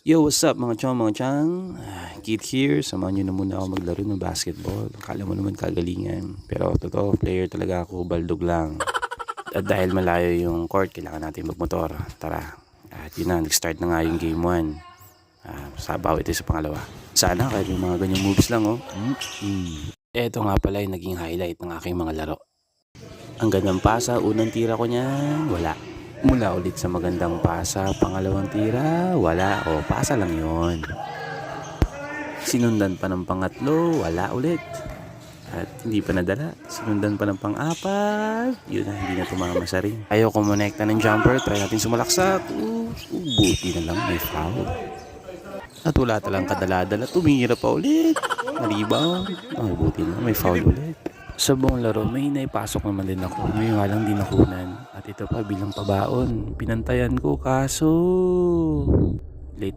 Yo, what's up mga chong, mga chang? Kid here, samahan nyo na muna ako maglaro ng basketball. Akala mo naman kagalingan. Pero totoo, player talaga ako, baldog lang. At dahil malayo yung court, kailangan natin magmotor. Tara. At yun na, nag-start na nga yung game 1. Sabaw ito sa pangalawa. Sana kahit yung mga ganyang moves lang, oh. Eto nga pala yung naging highlight ng aking mga laro. Ang gandang pasa, unang tira ko niyan, wala. Mula ulit sa magandang pasa, pangalawang tira, wala. O, pasa lang yon. Sinundan pa ng pangatlo, wala ulit. At hindi pa nadala. Sinundan pa ng pang-apat, yun na, hindi na tumama sa ring. Ayaw ko monekta ng jumper, try natin sumalaksak. Buti na lang, may foul. At wala talang kadala-dala, tumira pa ulit. Nalibaw. Buti na, may foul ulit. Sa buong laro, may naipasok naman din ako. Ngayon nga lang di nakunan. At ito pa bilang pabaon. Pinantayan ko kaso late ako.